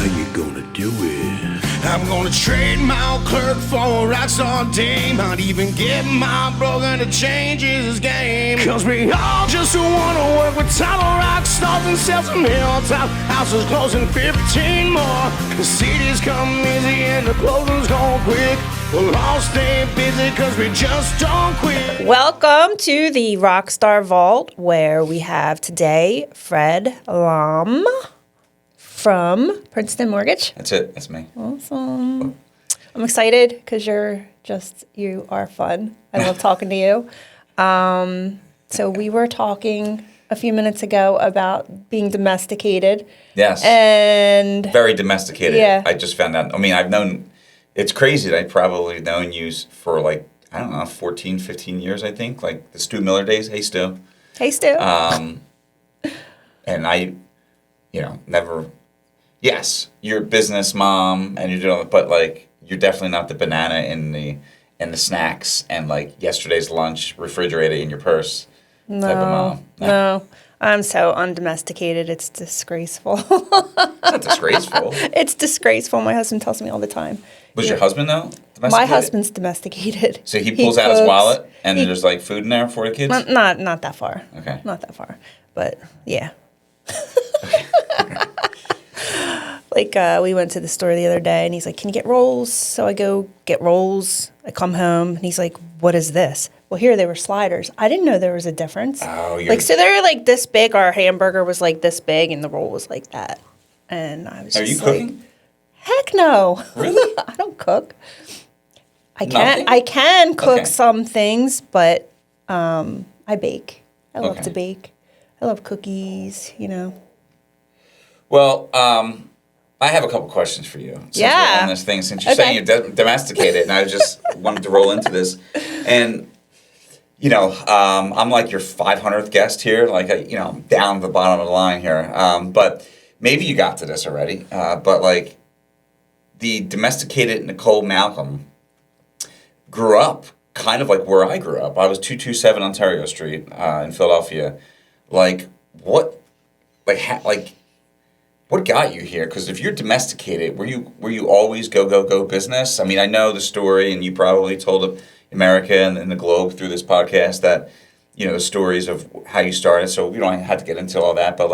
how you gonna do it? I'm gonna trade my clerk for a Rockstar dame. I'd even get my brother to change his game. Cause we all just wanna work with top rock stars and sell some hilltop houses closing 15 more. The cities come easy and the closings go quick. We'll all stay busy cause we just don't quit. Welcome to the Rockstar Vault, where we have today Fred Lahm from Princeton Mortgage. That's it. That's me. Awesome. I'm excited because you are fun. I love talking to you. So we were talking a few minutes ago about being domesticated. Yes. And very domesticated. Yeah. I just found out. I mean, it's crazy that I've probably known you for 14, 15 years, I think. Like the Stu Miller days. Hey, Stu. Hey, Stu. And I, never... Yes, you're a business mom, and you're doing, but you're definitely not the banana in the snacks and yesterday's lunch refrigerated in your purse type of mom. No, I'm so undomesticated. It's disgraceful. It's not disgraceful. It's disgraceful. My husband tells me all the time. Was your husband though domesticated? My husband's domesticated. So he pulls out his wallet and there's food in there for the kids. Not that far. Okay. Not that far, but yeah. We went to the store the other day, and he's like, "Can you get rolls?" So I go get rolls. I come home, and he's like, "What is this?" Well, here they were sliders. I didn't know there was a difference. Oh, so they're this big. Our hamburger was this big, and the roll was like that. And I was. Are you cooking? Heck no. Really? I don't cook. Nothing? I can cook some things, but I bake. I love to bake. I love cookies. Well, I have a couple questions for you. Since we're on this thing, since you're saying you're domesticated, and I just wanted to roll into this. And, I'm like your 500th guest here, down the bottom of the line here. But maybe you got to this already. But, the domesticated Nicole Malcolm grew up kind of like where I grew up. I was 227 Ontario Street in Philadelphia. What got you here? Because if you're domesticated, were you always go business? I mean, I know the story, and you probably told America and the globe through this podcast that, the stories of how you started. So we don't have to get into all that. But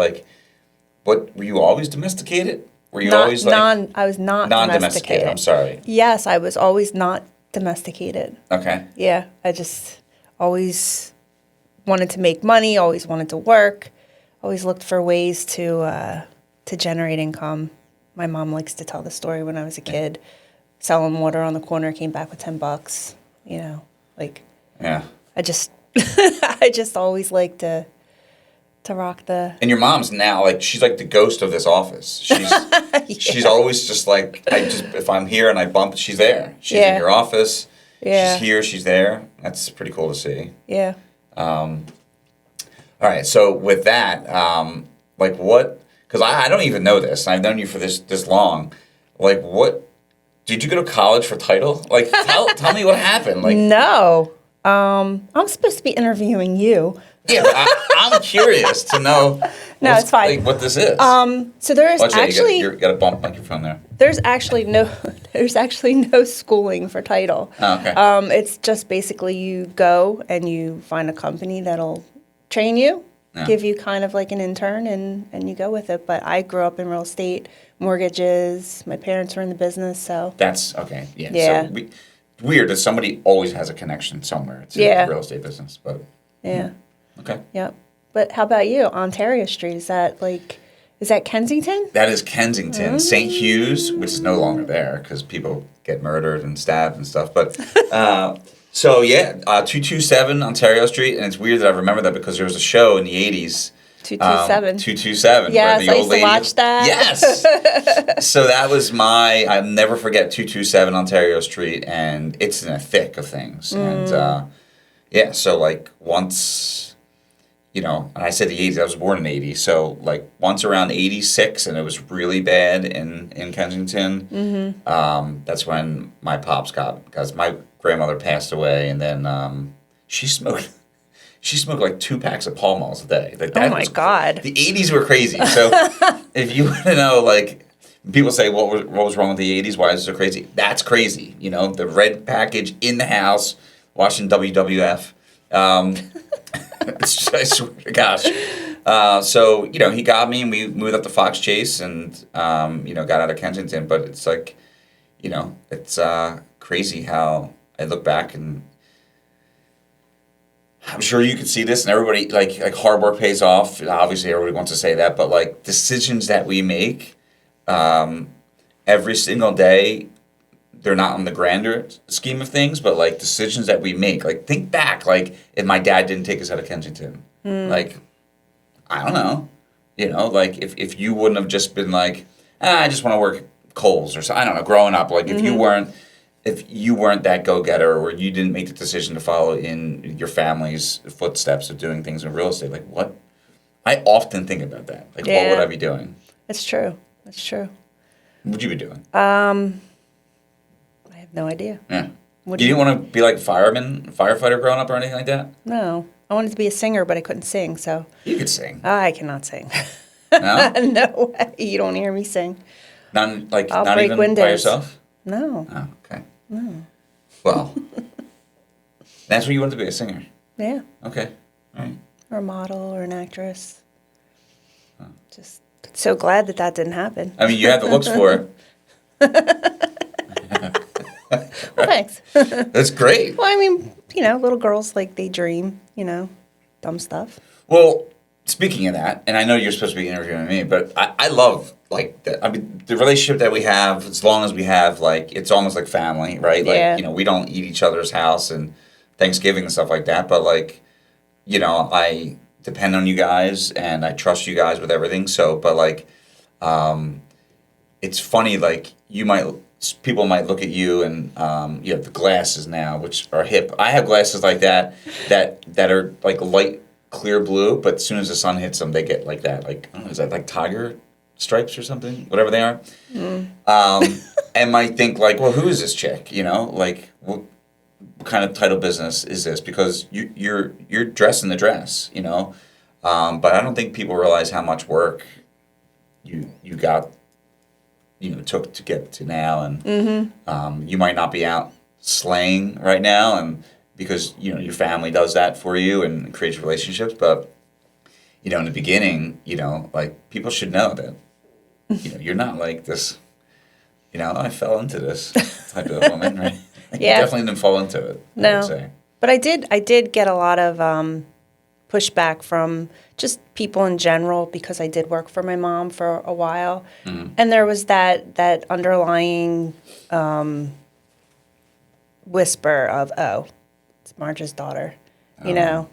what were you always domesticated? Were you always I was not non-domesticated? I'm sorry. Yes, I was always not domesticated. Okay. Yeah, I just always wanted to make money. Always wanted to work. Always looked for ways to generate income. My mom likes to tell the story when I was a kid, selling water on the corner, came back with $10. Yeah. I just I just always like to rock the. And your mom's now she's like the ghost of this office. She's she's always just if I'm here and I bump, she's there. She's in your office. Yeah. She's here. She's there. That's pretty cool to see. Yeah. All right. So with that, what? Because I don't even know this. I've known you for this long. What? Did you go to college for title? Tell me what happened. No. I'm supposed to be interviewing you. Yeah, but I'm curious to know. No, it's fine. What this is. So there is actually you got a bump microphone there. There's actually no schooling for title. Oh, okay. It's just basically you go and you find a company that'll train you. Yeah. Give you kind of like an intern, and you go with it. But I grew up in real estate, mortgages. My parents were in the business, so. That's, okay, yeah. So weird that somebody always has a connection somewhere to the real estate business, but. Yeah. Okay. Yep. But how about you? Ontario Street, is that Kensington? That is Kensington. St. Hugh's, which is no longer there because people get murdered and stabbed and stuff, but. 227 Ontario Street, and it's weird that I remember that because there was a show in the 80s. 227. 227. Yes, where the I old used lady, to watch that. Yes. So that was I'll never forget 227 Ontario Street, and it's in the thick of things. And so once, and I said the 80s, I was born in 80, so once around 86, and it was really bad in Kensington, that's when my pops because my grandmother passed away, and then she smoked 2 packs of Pall Malls a day. Oh my God. The 80s were crazy. So if you want to know, People say, what was wrong with the 80s? Why is it so crazy? That's crazy. You know, the red package in the house, watching WWF. I swear to gosh. So, you know, he got me and we moved up to Fox Chase and, you know, got out of Kensington. But it's like, you know, it's crazy how I look back and I'm sure you can see this and everybody, like hard work pays off. Obviously, everybody wants to say that. But, like, decisions that we make every single day, they're not on the grander scheme of things, but like decisions that we make. Like think back, like if my dad didn't take us out of Kensington, like I don't know, you know, like if you wouldn't have just been like, I just want to work Kohl's or something. I don't know. Growing up, like if you weren't that go getter or you didn't make the decision to follow in your family's footsteps of doing things in real estate, like what? I often think about that. Like what would I be doing? It's true. That's true. What would you be doing? I have no idea. Yeah. You didn't want to be like firefighter growing up or anything like that? No. I wanted to be a singer, but I couldn't sing, so. You could sing. I cannot sing. No? No way. You don't hear me sing. I'll not break even windows. by yourself? No. Oh, okay. No. Well, that's what you wanted to be, a singer? Yeah. Okay. All right. Or a model or an actress. Oh. Just so glad that didn't happen. I mean, you had the looks for it. Well, thanks. That's great. Well, I mean, you know, little girls, like, they dream, you know, dumb stuff. Well, speaking of that, and I know you're supposed to be interviewing me, but I love, like, the relationship that we have, as long as we have, like, it's almost like family, right? Like, you know, we don't eat each other's house and Thanksgiving and stuff like that, but, like, you know, I depend on you guys and I trust you guys with everything. So, but, like, it's funny, like, people might look at you and you have the glasses now, which are hip. I have glasses like that are like light clear blue, but as soon as the sun hits them, they get like that. Like, I don't know, is that like tiger stripes or something? Whatever they are. And might think like, well, who is this chick? You know, like what kind of title business is this? Because you're dressing the dress, you know. But I don't think people realize how much work you got. You know, took to get to now, and you might not be out slaying right now, and because you know your family does that for you and creates relationships. But you know, in the beginning, you know, like people should know that you know you're not like this. You know, I fell into this type of woman, right? Like, you definitely didn't fall into it. No, I would say. But I did get a lot of pushback from just people in general because I did work for my mom for a while, and there was that underlying whisper of, "Oh, it's Marge's daughter," you know.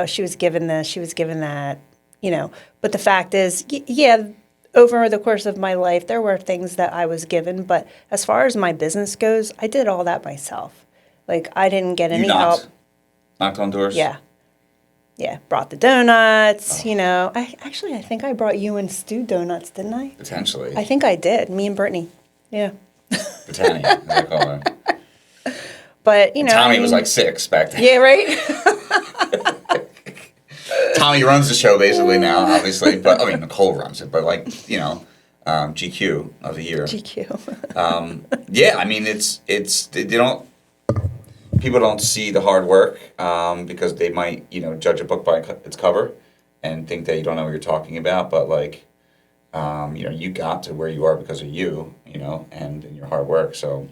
She was given this, she was given that, you know. But the fact is, over the course of my life, there were things that I was given, but as far as my business goes, I did all that myself. Like I didn't get any help. Knocked on doors. Yeah, brought the donuts, you know. I think I brought you and Stu donuts, didn't I? Potentially. I think I did. Me and Brittany. Yeah. Brittany, as I call her. But, you know. Tommy was like 6 back then. Yeah, right? Tommy runs the show basically now, obviously. But, I mean, Nicole runs it. But, like, you know, GQ of the year. GQ. Yeah, I mean, they don't. People don't see the hard work because they might, you know, judge a book by its cover and think that you don't know what you're talking about. But, like, you know, you got to where you are because of you, you know, and your hard work. So.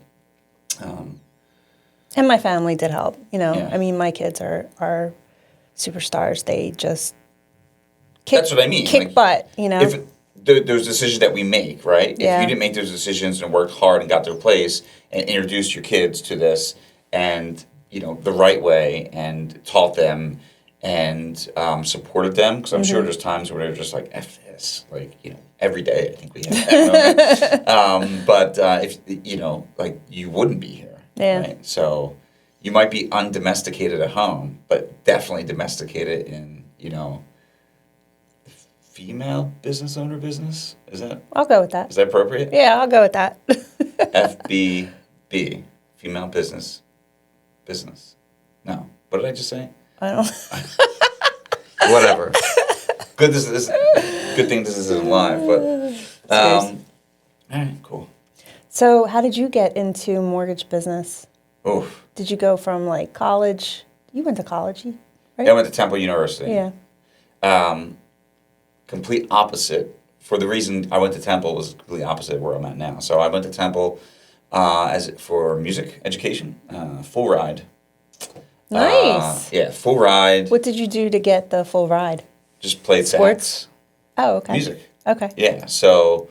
And my family did help, you know. Yeah. I mean, my kids are superstars. They just That's what I mean. Kick like, butt, you know. If those decisions that we make, right? Yeah. If you didn't make those decisions and worked hard and got to a place and introduced your kids to this and, you know, the right way and taught them and supported them, because I'm sure there's times where they're just like, F this. Like, you know, every day I think we have that moment. But if, you know, like, you wouldn't be here. Yeah. Right? So you might be undomesticated at home, but definitely domesticated in, you know, female business owner business? I'll go with that. Is that appropriate? Yeah, I'll go with that. FBB, female business. No. What did I just say? I don't. Whatever. Good thing this isn't live, but All right, cool. So how did you get into mortgage business? Oof. Did you go from like college? You went to college, right? Yeah, I went to Temple University. Yeah. Complete opposite. For the reason I went to Temple was completely opposite of where I'm at now. So I went to Temple for music education, full ride. Nice. Yeah, full ride. What did you do to get the full ride? Just played Sports? sax. Oh, okay. Music. Okay. Yeah, so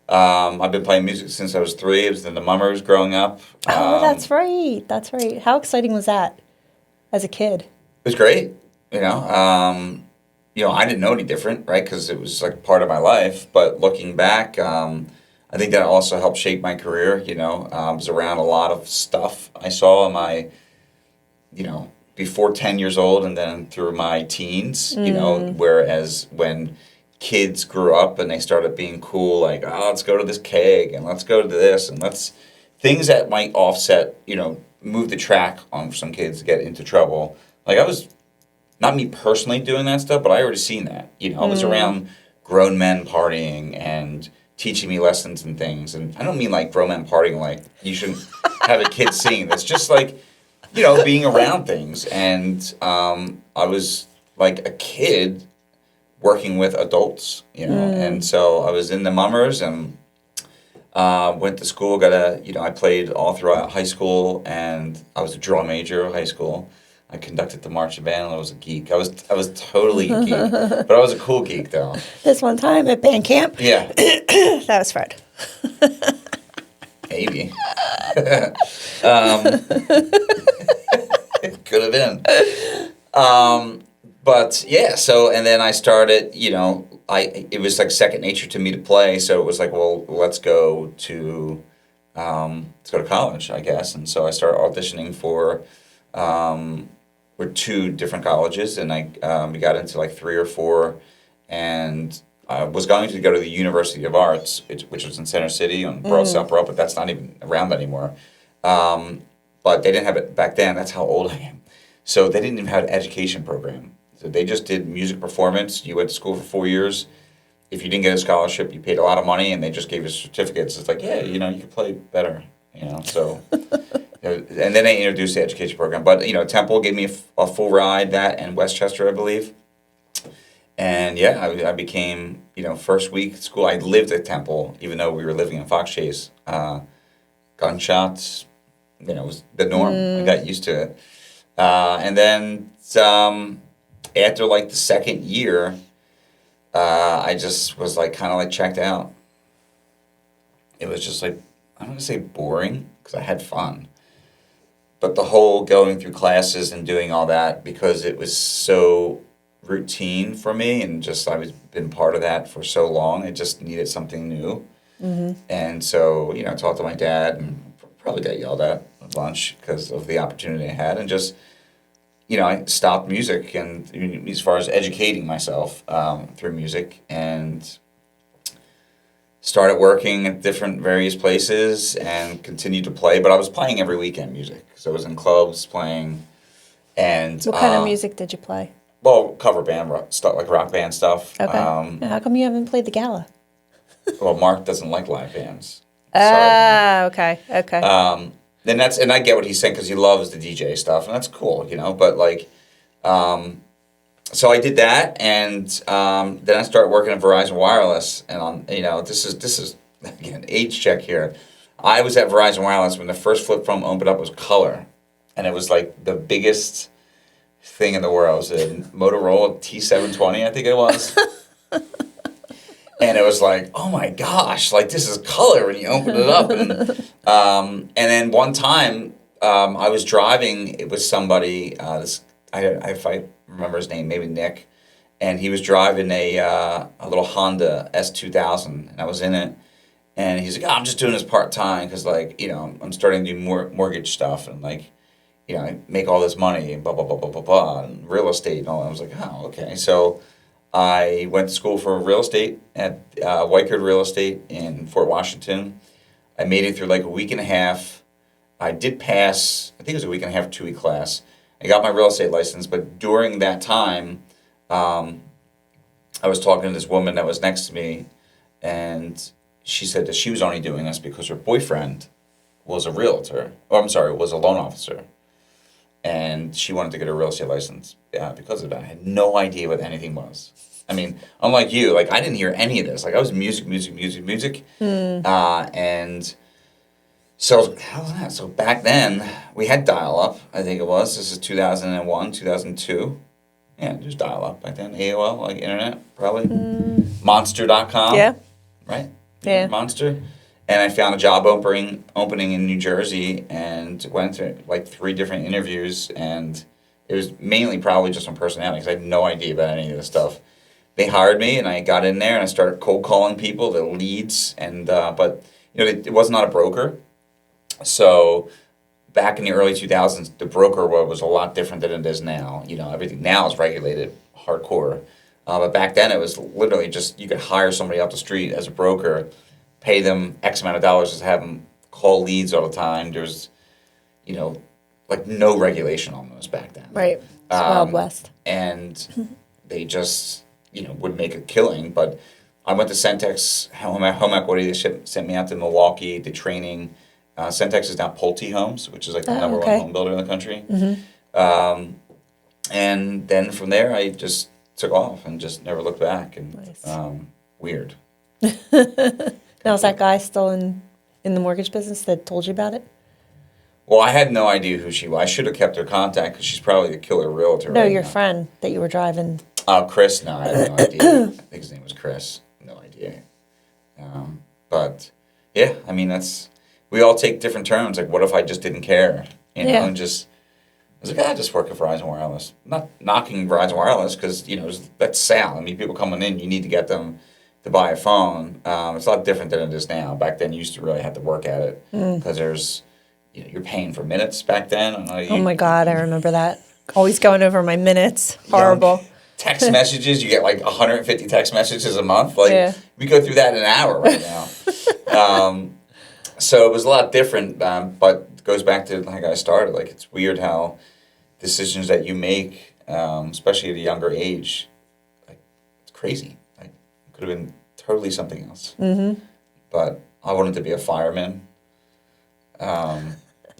I've been playing music since I was 3. I was in the Mummers growing up. Oh, that's right. That's right. How exciting was that as a kid? It was great. You know, I didn't know any different, right? Because it was like part of my life. But looking back, I think that also helped shape my career. You know, I was around a lot of stuff I saw in my, before 10 years old and then through my teens. You know, whereas when kids grew up and they started being cool, like, oh, let's go to this keg and let's go to this and things that might offset, move the track on some kids to get into trouble. Like I was, not me personally doing that stuff, but I already seen that. I was around grown men partying and teaching me lessons and things. And I don't mean like grown men partying like you shouldn't have a kid singing. It's just like, being around things. And I was like a kid working with adults, and so I was in the Mummers and went to school, I played all throughout high school, and I was a drum major in high school. I conducted the marching band, and I was a geek. I was totally a geek, but I was a cool geek, though. This one time at band camp? Yeah. That was Fred. Maybe. It could have been. But yeah, so, and then I started, it was like second nature to me to play, so it was like, well, let's go to college, I guess. And so I started auditioning for 2 different colleges, and we got into like 3 or 4, and I was going to go to the University of Arts, which was in Center City on Broad South Broad, but that's not even around anymore. But they didn't have it back then. That's how old I am. So they didn't even have an education program. So they just did music performance. You went to school for 4 years. If you didn't get a scholarship, you paid a lot of money, and they just gave you certificates. It's like, yeah, you can play better, so... And then they introduced the education program. But, Temple gave me a full ride, that and Westchester, I believe. And, yeah, I became, first week at school. I lived at Temple, even though we were living in Fox Chase. Gunshots, was the norm. I got used to it. And then after, like, the second year, I just was, like, kind of, like, checked out. It was just, like, I'm going to say boring, because I had fun. But the whole going through classes and doing all that, because it was so routine for me, and just I was been part of that for so long, I just needed something new. Mm-hmm. And so, I talked to my dad, and probably got yelled at a bunch because of the opportunity I had, and just, I stopped music, and as far as educating myself through music, and started working at different various places and continued to play, but I was playing every weekend music. So I was in clubs playing, and... What kind of music did you play? Well, cover band stuff, like rock band stuff. Okay. How come you haven't played the gala? Well, Mark doesn't like live bands. Okay. And I get what he's saying, because he loves the DJ stuff, and that's cool, but like... So I did that, and then I started working at Verizon Wireless, and this is again, age check here. I was at Verizon Wireless when the first flip phone opened up was color, and it was like the biggest thing in the world. It was a Motorola T720, I think it was, and it was like, oh my gosh, like this is color, and you opened it up, and then one time I was driving with somebody. If I remember his name, maybe Nick, and he was driving a little Honda S2000, and I was in it, and he's like, oh, I'm just doing this part-time, because, like, I'm starting to do mortgage stuff, and, like, I make all this money, and blah, blah, blah, blah, blah, blah, and real estate and all that. I was like, oh, okay. So I went to school for real estate at Weichert Real Estate in Fort Washington. I made it through, like, a week and a half. I did pass, I think it was a week and a half, 2-week class. I got my real estate license, but during that time, I was talking to this woman that was next to me, and she said that she was only doing this because her boyfriend was a realtor. Oh, I'm sorry, was a loan officer. And she wanted to get a real estate license because of that. I had no idea what anything was. I mean, unlike you, like, I didn't hear any of this. Like, I was music. And so, how was that? So back then, we had dial-up, I think it was. This is 2001, 2002. Yeah, just dial-up back then. AOL, like internet, probably. Monster.com. Yeah. Right? Yeah. Monster. And I found a job opening in New Jersey and went through like 3 different interviews. And it was mainly probably just on personality because I had no idea about any of this stuff. They hired me and I got in there and I started cold calling people, the leads. And but you know, it was not a broker. So back in the early 2000s, the broker world was a lot different than it is now. You know, everything now is regulated hardcore. But back then it was literally just you could hire somebody off the street as a broker, pay them X amount of dollars to have them call leads all the time. There was, you know, like no regulation on those back then. Right. It's Wild West. And they just, you know, would make a killing. But I went to Centex Home Equity. They sent me out to Milwaukee, the training. Centex is now Pulte Homes, which is like the number one home builder in the country. And then from there, I just took off and just never looked back. And Nice. Weird. Now, is that guy still in the mortgage business that told you about it? Well, I had no idea who she was. I should have kept her contact because she's probably the killer realtor. No, right your now. friend that you were driving. Chris? No, I had no idea. I think his name was Chris. No idea. But, yeah, I mean, we all take different turns. Like, what if I just didn't care? You know, and just, I was like, just work at Verizon Wireless. I'm not knocking Verizon Wireless because, you know, that's sale. I mean, people coming in, you need to get them to buy a phone. It's a lot different than it is now. Back then, you used to really have to work at it because there's, you know, you're paying for minutes back then. Oh my God, I remember that. Always going over my minutes. Horrible. Text messages, you get like 150 text messages a month. Like, we go through that in an hour right now. So it was a lot different, but it goes back to like I started. Like, it's weird how decisions that you make, especially at a younger age, like, it's crazy. Like, it could have been totally something else. But I wanted to be a fireman.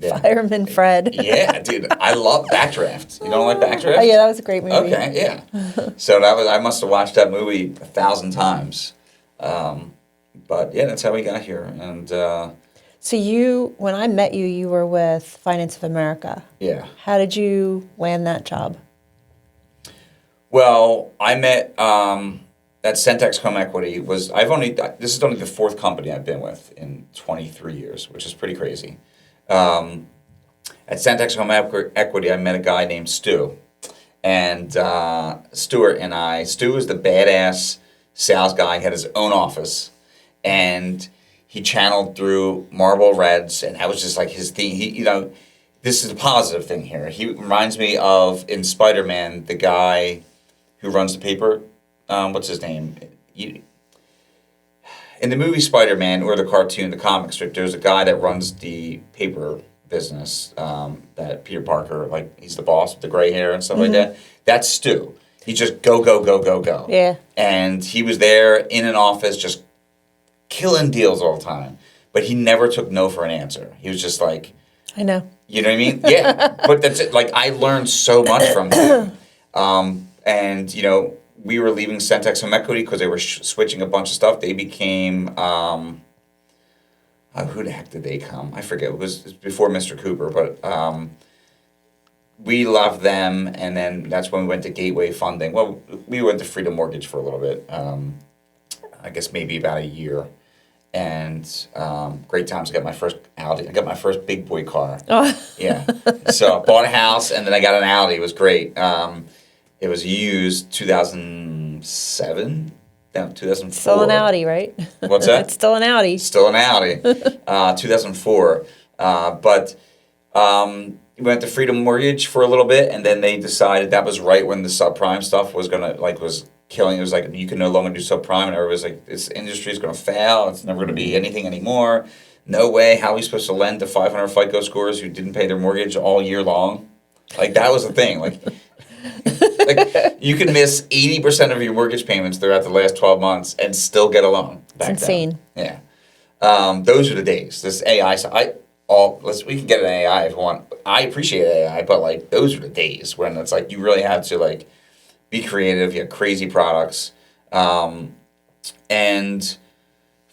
Fireman Fred. Yeah, dude, I love Backdraft. You don't like Backdraft? Oh yeah, that was a great movie. Okay, yeah. So I must have watched that movie 1,000 times. But yeah, that's how we got here. And so when I met you, you were with Finance of America. Yeah. How did you land that job? Well, I met at Centex Home Equity. This is only the 4th company I've been with in 23 years, which is pretty crazy. At Centex Home Equity, I met a guy named Stu. And Stuart and Stu was the badass sales guy. He had his own office. And he channeled through Marlboro Reds. And that was just like his thing. He, you know, this is a positive thing here. He reminds me of, in Spider-Man, the guy who runs the paper. What's his name? In the movie Spider-Man, or the cartoon, the comic strip, there's a guy that runs the paper business, that Peter Parker, like, he's the boss with the gray hair and stuff like that. That's Stu. He just go. Yeah. And he was there in an office just killing deals all the time. But he never took no for an answer. He was just like... I know. You know what I mean? Yeah. But that's it. Like, I learned so much from him. And, you know... We were leaving Centex Home Equity because they were switching a bunch of stuff. They became, who the heck did they come? I forget. It was before Mr. Cooper, but we left them, and then that's when we went to Gateway Funding. Well, we went to Freedom Mortgage for a little bit, I guess maybe about a year. And great times. I got my first Audi. I got my first big boy car. Oh. Yeah. So I bought a house, and then I got an Audi. It was great. It was used 2007, no, 2004. Still an Audi, right? What's that? It's still an Audi. Still an Audi. 2004. But we went to Freedom Mortgage for a little bit, and then they decided that was right when the subprime stuff was was killing. It was like, you can no longer do subprime, and everybody was like, this industry is going to fail. It's never going to be anything anymore. No way. How are we supposed to lend to 500 FICO scores who didn't pay their mortgage all year long? Like, that was the thing. Like, you can miss 80% of your mortgage payments throughout the last 12 months and still get a loan. It's insane. Then. Yeah. those are the days. This AI stuff. We can get an AI if we want. I appreciate AI, but like those are the days when it's like you really have to like be creative. You have crazy products, and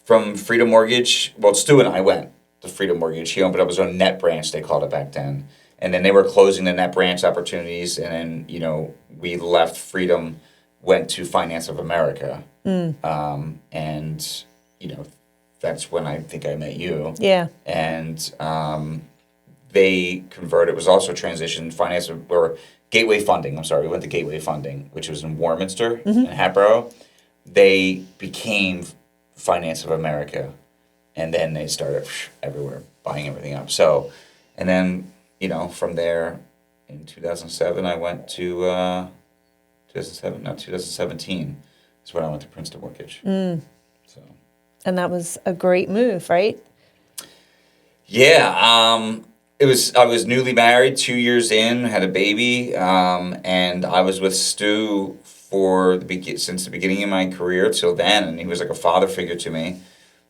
from Freedom Mortgage, well, Stu and I went to Freedom Mortgage. He opened up his own net branch, they called it back then. And then they were closing the net branch opportunities. And then, we left Freedom, went to Finance of America. And, that's when I think I met you. Yeah. And they converted, it was also transition finance, or Gateway Funding. I'm sorry, we went to Gateway Funding, which was in Warminster and Hatboro. They became Finance of America, and then they started everywhere buying everything up. So, and then from there, in 2007, I went to 2017 is when I went to Princeton Mortgage. So, and that was a great move, right? Yeah, I was newly married, 2 years in, had a baby, and I was with Stu since the beginning of my career till then, and he was like a father figure to me.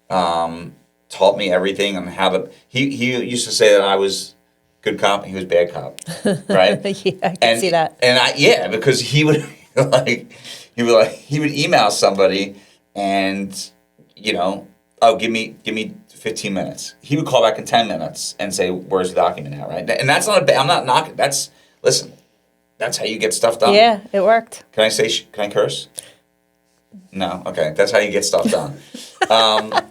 Taught me everything on how to. He used to say that I was good cop and he was bad cop, right? Yeah, I can see that. And because he would he would email somebody and give me 15 minutes. He would call back in 10 minutes and say, "Where's the document at?" Right? And that's not I'm not knocking. Listen. That's how you get stuff done. Yeah, it worked. Can I curse? No? Okay. That's how you get stuff done. But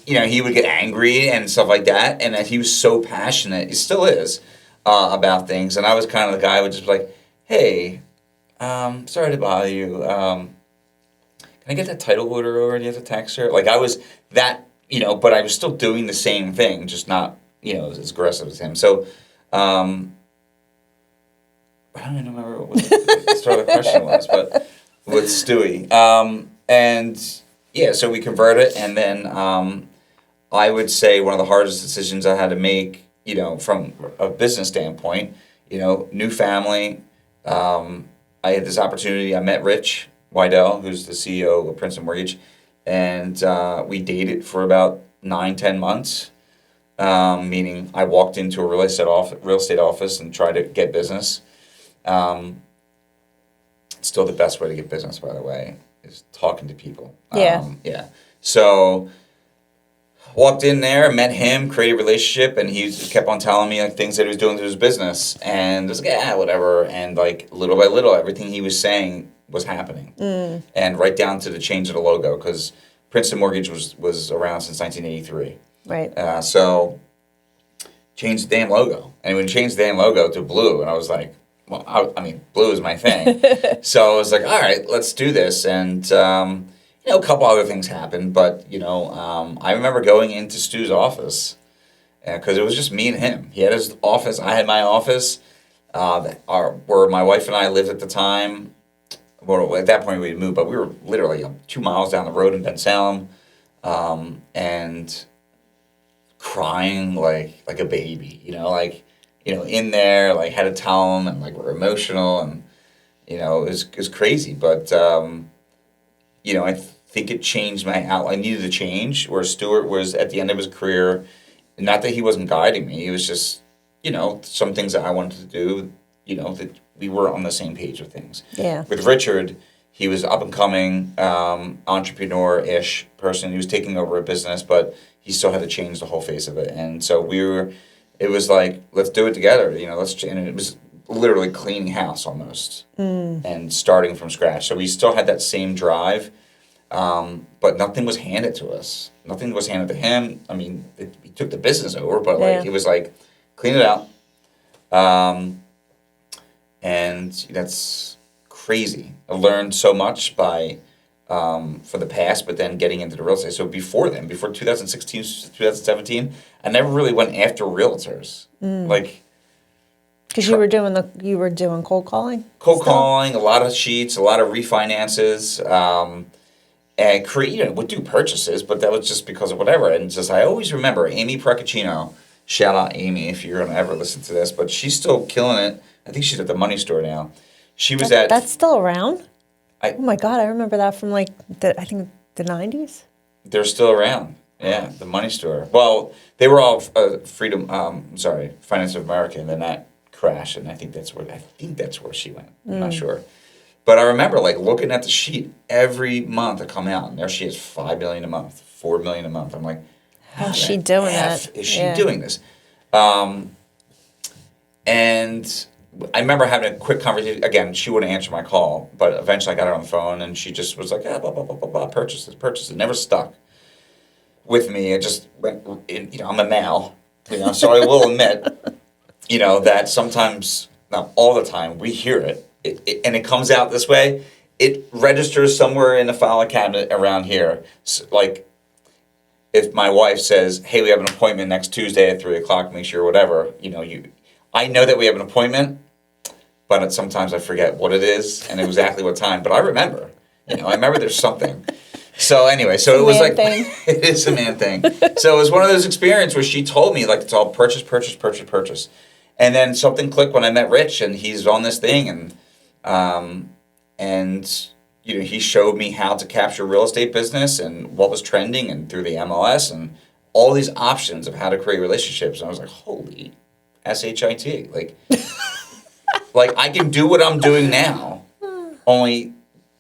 he would get angry and stuff like that. And he was so passionate, he still is, about things. And I was kind of the guy who would just be like, hey, sorry to bother you. Can I get that title order over? Do you have to text her? Like I was that, but I was still doing the same thing, just not, as aggressive as him. So, I don't even remember what the start of the question was, but with Stewie. So we converted, and then I would say one of the hardest decisions I had to make, from a business standpoint, new family. I had this opportunity. I met Rich Wydell, who's the CEO of Princeton Mortgage, and we dated for about 9-10 months, meaning I walked into a real estate office and tried to get business. Still the best way to get business, by the way, is talking to people. Yeah. So walked in there, met him, created a relationship, and he kept on telling me things that he was doing to his business, and I was like, whatever. And little by little, everything he was saying was happening, and right down to the change of the logo, because Princeton Mortgage was around since 1983. Right. So changed the damn logo, and when he changed the damn logo to blue, and I was like, well, blue is my thing. So I was like, all right, let's do this. And, a couple other things happened. But, I remember going into Stu's office because it was just me and him. He had his office. I had my office where my wife and I lived at the time. Well, at that point, we had moved, but we were literally 2 miles down the road in Ben Salem, and crying like a baby, in there, had to tell them, and we're emotional, and it was crazy. But I think it changed my outlook. I needed to change. Where Stuart was at the end of his career, not that he wasn't guiding me. It was just some things that I wanted to do. That we were on the same page with things. Yeah. With Richard, he was up and coming, entrepreneur-ish person. He was taking over a business, but he still had to change the whole face of it. And so it was like, let's do it together. And it was literally cleaning house almost and starting from scratch. So we still had that same drive, but nothing was handed to us. Nothing was handed to him. He took the business over, but it was like, clean it out. And that's crazy. I learned so much for the past, but then getting into the real estate. So before 2016, 2017, I never really went after realtors. Because you were doing cold calling? Cold calling, a lot of sheets, a lot of refinances, and would do purchases, but that was just because of whatever. And I always remember Amy Precaccino, shout out Amy if you're going to ever listen to this, but she's still killing it. I think she's at the Money Store now. She was That's still around? Oh my God, I remember that from I think the 90s. They're still around. Yeah, the money store. Well, they were all Finance of America, and then that crashed, and I think that's where she went. I'm not sure. But I remember like looking at the sheet every month to come out, and there she is, $5 million a month, $4 million a month. I'm like, how's she doing that? Is she doing this? And I remember having a quick conversation. Again, she wouldn't answer my call, but eventually I got her on the phone, and she just was like, blah, blah, blah, blah, blah, purchase this. Never stuck with me. It just went, I'm a male, so I will admit, that sometimes, not all the time, we hear it, and it comes out this way. It registers somewhere in the file cabinet around here. So, like, if my wife says, hey, we have an appointment next Tuesday at 3 o'clock, make sure whatever, I know that we have an appointment, but sometimes I forget what it is and exactly what time. But I remember, I remember there's something. So anyway, so it was like, it is a man thing. So it was one of those experiences where she told me, like, it's all purchase. And then something clicked when I met Rich, and he's on this thing, and he showed me how to capture real estate business and what was trending, and through the MLS and all these options of how to create relationships. And I was like, holy SHIT, like I can do what I'm doing now, only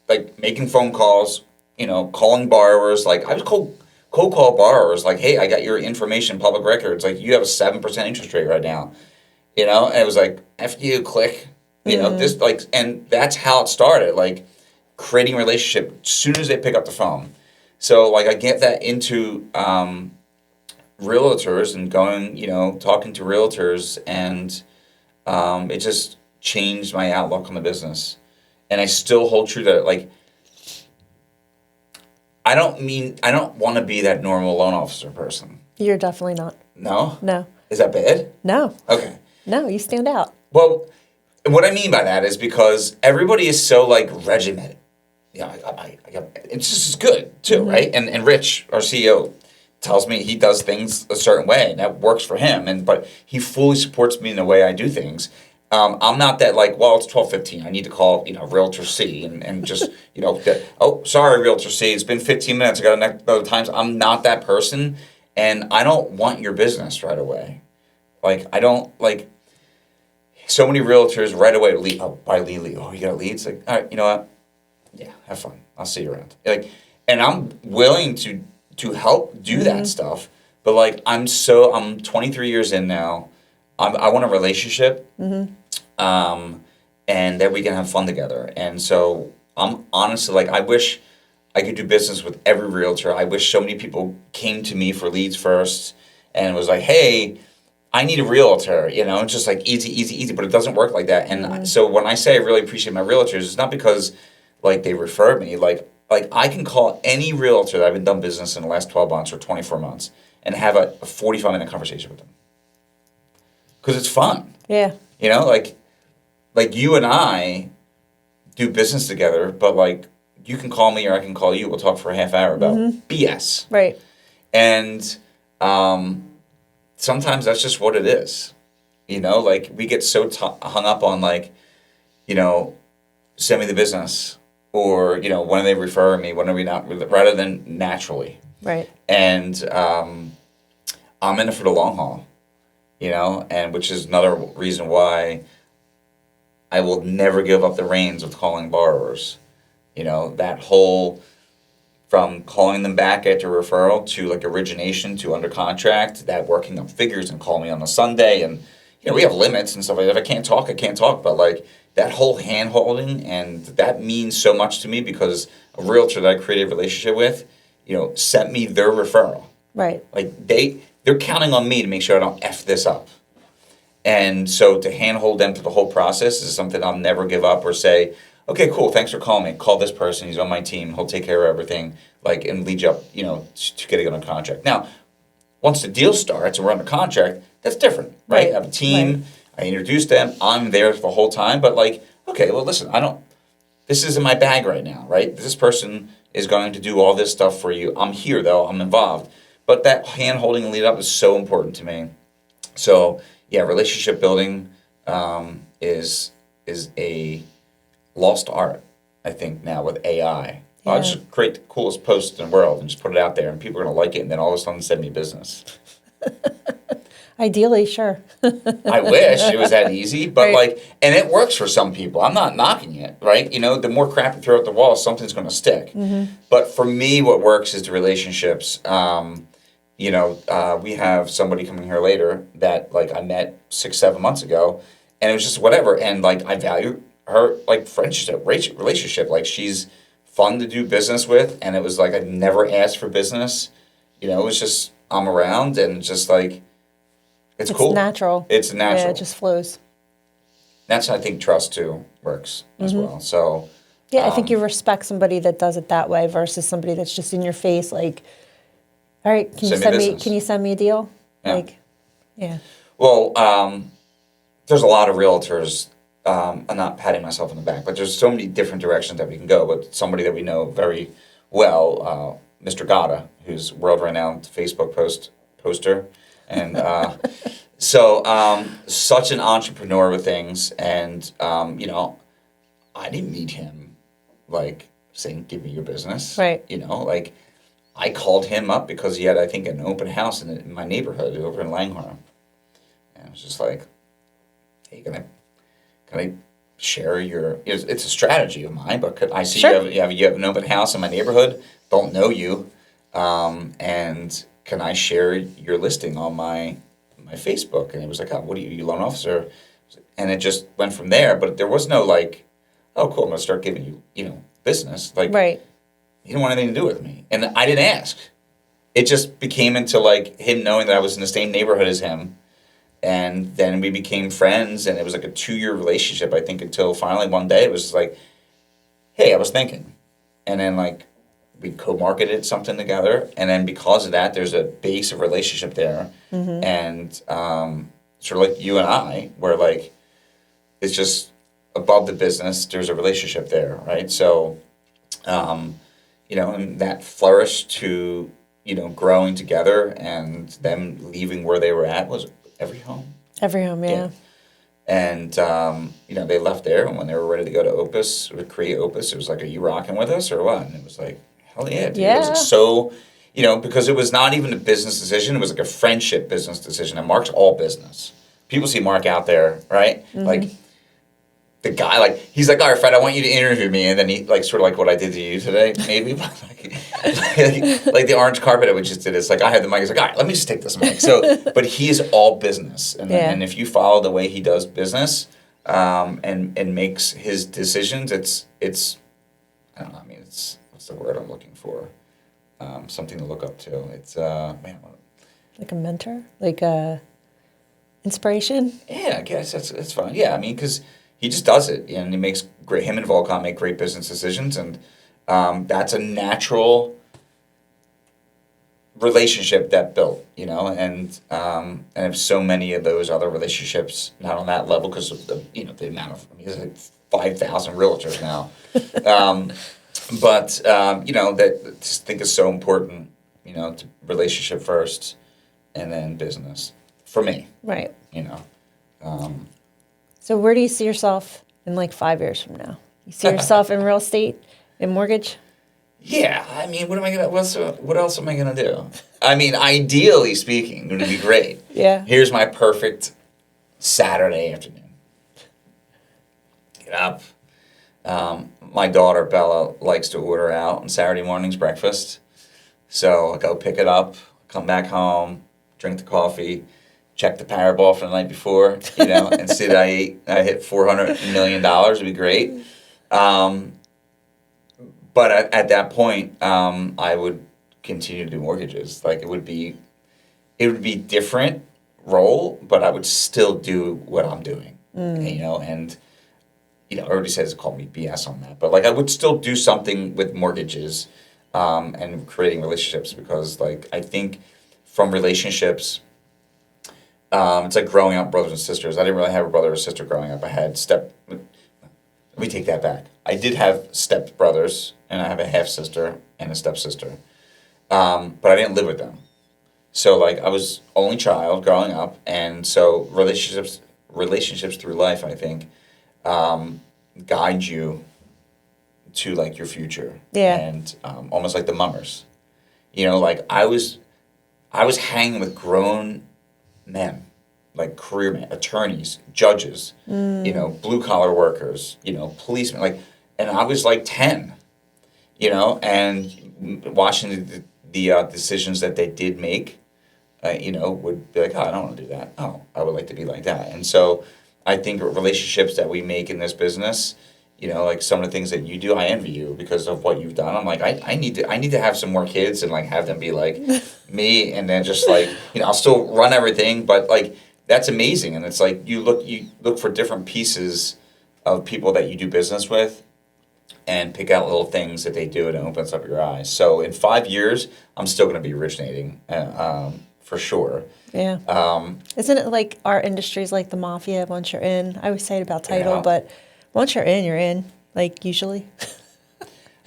like making phone calls, calling borrowers. Like I was cold call borrowers, like, hey, I got your information, public records. Like you have a 7% interest rate right now, and it was like, F you, click, this like, and that's how it started, like creating a relationship as soon as they pick up the phone. So like I get that into realtors and going, talking to realtors, and it just changed my outlook on the business. And I still hold true to it. Like, I don't want to be that normal loan officer person. You're definitely not. No? No. Is that bad? No. Okay. No, you stand out. Well, what I mean by that is because everybody is so like regimented. It's just good too, right? And Rich, our CEO, tells me he does things a certain way, and that works for him. But he fully supports me in the way I do things. I'm not that like, well, it's 12:15. I need to call, Realtor C and just, sorry, Realtor C. It's been 15 minutes. I got other times. I'm not that person, and I don't want your business right away. Like I don't like. So many realtors right away buy lead. Oh, you got leads? Like, all right, you know what? Yeah, have fun. I'll see you around. Like, and I'm willing to help do that stuff, but like I'm 23 years in now. I want a relationship, and that we can have fun together. And so I'm honestly like, I wish I could do business with every realtor. I wish so many people came to me for leads first and was like, hey, I need a realtor, it's just like easy, but it doesn't work like that. And so when I say I really appreciate my realtors, it's not because like they refer me, like I can call any realtor that I've been done business in the last 12 months or 24 months and have a 45-minute conversation with them. Because it's fun. Yeah. Like you and I do business together, but like you can call me or I can call you. We'll talk for a half hour about BS. Right. And sometimes that's just what it is. Like we get so hung up on like, send me the business or, when are they referring me? When are we not? Rather than naturally. Right. And I'm in it for the long haul. And which is another reason why I will never give up the reins of calling borrowers. That whole, from calling them back after referral to like origination to under contract, that working on figures and call me on a Sunday. And, we have limits and stuff like that. If I can't talk, I can't talk. But like that whole hand holding, and that means so much to me because a realtor that I created a relationship with, sent me their referral. Right. Like they're counting on me to make sure I don't F this up. And so to handhold them through the whole process is something I'll never give up or say, okay, cool, thanks for calling me. Call this person. He's on my team. He'll take care of everything, like, and lead you up, to getting on a contract. Now, once the deal starts and we're under contract, that's different, right? I have a team. Right. I introduce them. I'm there the whole time. But like, okay, well, listen, this isn't my bag right now, right? This person is going to do all this stuff for you. I'm here, though. I'm involved. But that hand-holding and lead-up is so important to me. So, yeah, relationship building is a lost art, I think, now with AI. I'll just create the coolest post in the world and just put it out there, and people are going to like it, and then all of a sudden send me business. Ideally, sure. I wish it was that easy, but Right. and it works for some people. I'm not knocking it, right? The more crap you throw at the wall, something's going to stick. Mm-hmm. But for me, what works is the relationships. We have somebody coming here later that I met 6-7 months ago, and it was just whatever. And I value her friendship, relationship. She's fun to do business with, and it was I never asked for business. It was just I'm around, and just it's cool. It's natural. It's natural. Yeah, it just flows. That's I think trust too works as well. So yeah, I think you respect somebody that does it that way versus somebody that's just in your face, all right, can you send me a deal? Yeah. Yeah. Well, there's a lot of realtors. I'm not patting myself on the back, but there's so many different directions that we can go. But somebody that we know very well, Mr. Gata, who's world-renowned Facebook poster, and such an entrepreneur with things. And I didn't meet him saying, "Give me your business." Right. I called him up because he had, I think, an open house in my neighborhood over in Langhorne. And I was just like, hey, can I share your... It's a strategy of mine, but I see Sure. you have an open house in my neighborhood, don't know you, and can I share your listing on my Facebook? And he was like, oh, what are you loan officer? And it just went from there, but there was no oh, cool, I'm going to start giving you, business. Right. He didn't want anything to do with me. And I didn't ask. It just became into him knowing that I was in the same neighborhood as him. And then we became friends, and it was a 2-year relationship, I think, until finally one day it was hey, I was thinking. And then we co-marketed something together. And then because of that, there's a base of relationship there. Mm-hmm. And sort of you and I, where it's just above the business, there's a relationship there, right? So... and that flourished to, growing together, and them leaving where they were at was every home. Every home, yeah. And, they left there, and when they were ready to go to Opus, or create Opus, it was are you rocking with us or what? And it was hell yeah, dude. Yeah. It was so, because it was not even a business decision, it was a friendship business decision, and Mark's all business. People see Mark out there, right? Mm-hmm. The guy, he's all right, Fred, I want you to interview me. And then he, sort of what I did to you today, maybe. But the orange carpet we just did. It's I had the mic. He's all right, let me just take this mic. So, but he is all business. And, and if you follow the way he does business and makes his decisions, it's I don't know, what's the word I'm looking for? Something to look up to. It's, man. Like a mentor? Inspiration? Yeah, I guess that's fine. Yeah, because... he just does it, and he makes great. Him and Volcom make great business decisions, and that's a natural relationship that built, And I have so many of those other relationships, not on that level because of the the amount of. There's 5,000 realtors now, but that I just think is so important. To relationship first, and then business for me. Right. So where do you see yourself in 5 years from now? You see yourself in real estate, in mortgage? Yeah, what else am I gonna do? Ideally speaking, it would be great. Yeah. Here's my perfect Saturday afternoon. Get up. My daughter Bella likes to order out on Saturday mornings breakfast, so I go pick it up, come back home, drink the coffee. Check the Powerball from the night before, and see that I hit $400 million would be great. But at that point, I would continue to do mortgages. It would be different role, but I would still do what I'm doing. And everybody says call me BS on that, but I would still do something with mortgages, and creating relationships because I think from relationships. It's growing up brothers and sisters. I didn't really have a brother or sister growing up. I had let me take that back. I did have step brothers, and I have a half sister and a stepsister. But I didn't live with them. So I was only child growing up, and so relationships through life, I think, guide you to like your future. Yeah. And almost like the mummers. You know, like I was hanging with grown men, like career men, attorneys, judges, you know, blue collar workers, you know, policemen, like, and I was like 10, you know, and watching the decisions that they did make, you know, would be like, oh, I don't want to do that. Oh, I would like to be like that. And so I think relationships that we make in this business, you know, like some of the things that you do, I envy you because of what you've done. I'm like, I need to have some more kids and like have them be like me, and then just like, you know, I'll still run everything, but like that's amazing. And it's like you look for different pieces of people that you do business with and pick out little things that they do, and it opens up your eyes. So in 5 years, I'm still going to be originating, for sure. Yeah. Isn't it like our industry's like the mafia? Once you're in, I always say it about title, Yeah. but once you're in, like usually.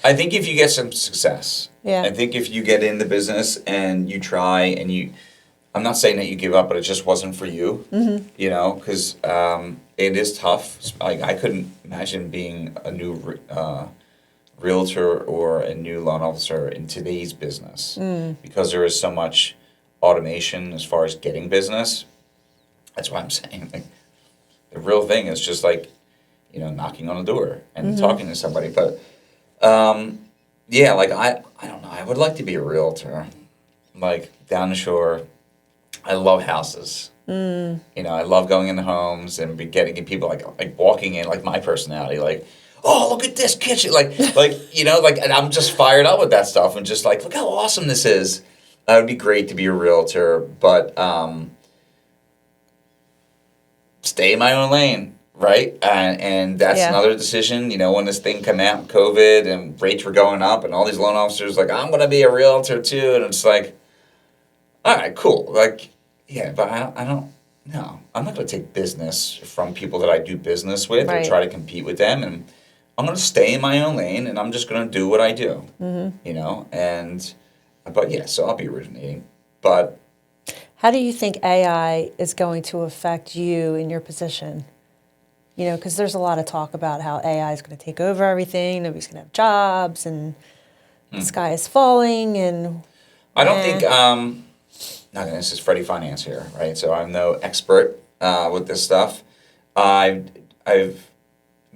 I think if you get some success, Yeah. I think if you get in the business and you try and I'm not saying that you give up, but it just wasn't for you, you know, because it is tough. Like I couldn't imagine being a new realtor or a new loan officer in today's business because there is so much automation as far as getting business. That's why I'm saying like the real thing is just like, you know, knocking on a door and talking to somebody. But yeah, like I don't know. I would like to be a realtor, like down the shore. I love houses. You know, I love going into homes and getting people like walking in, like my personality, like, oh, look at this kitchen, like you know, like, and I'm just fired up with that stuff and just like, look how awesome this is. It would be great to be a realtor, but stay in my own lane, right? And that's another decision. You know, when this thing came out, COVID, and rates were going up, and all these loan officers like, I'm gonna be a realtor too, and it's like, all right, cool, like, yeah, but I don't. No, I'm not gonna take business from people that I do business with or try to compete with them, and I'm gonna stay in my own lane, and I'm just gonna do what I do. You know, and. But yeah, so I'll be originating. But how do you think AI is going to affect you in your position? You know, because there's a lot of talk about how AI is going to take over everything. Nobody's going to have jobs, and the sky is falling. And I don't think. This is Freddie Finance here, right? So I'm no expert with this stuff. I've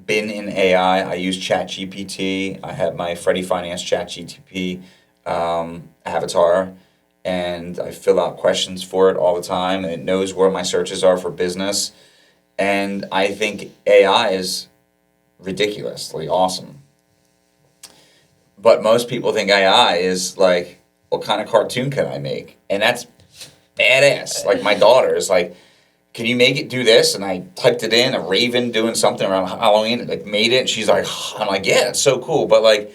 been in AI. I use ChatGPT. I have my Freddie Finance ChatGPT avatar, and I fill out questions for it all the time, and it knows where my searches are for business. And I think AI is ridiculously awesome. But most people think AI is like, what kind of cartoon can I make? And that's badass. Like my daughter is like, can you make it do this? And I typed it in, a raven doing something around Halloween, and like made it, and she's like, I'm like, yeah, it's so cool. But like,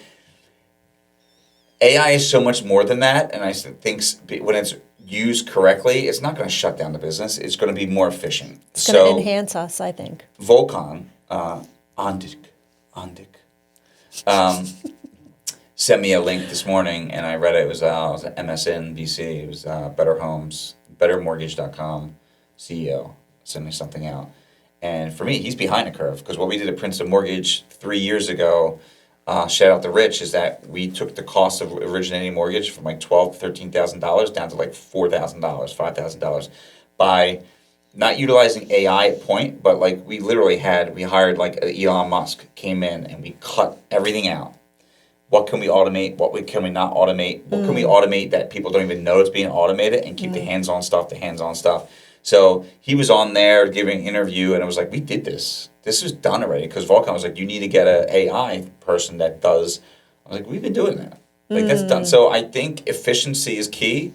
AI is so much more than that, and I think when it's used correctly, it's not going to shut down the business. It's going to be more efficient. It's going to enhance us, I think. Volcom, Ondik, sent me a link this morning, and I read it. It was MSNBC. It was BetterMortgage.com CEO sent me something out. And for me, he's behind the curve, because what we did at Princeton Mortgage 3 years ago, shout out to Rich, is that we took the cost of originating mortgage from like $12,000 to $13,000 down to like $4,000, $5,000 by not utilizing AI at point, but like we hired like Elon Musk came in and we cut everything out. What can we automate? What can we not automate? What can we automate that people don't even know it's being automated, and keep the hands-on stuff. So he was on there giving an interview, and it was like, we did this. This is done already. Because Volcom was like, you need to get an AI person that does. I was like, we've been doing that. Like, that's done. So I think efficiency is key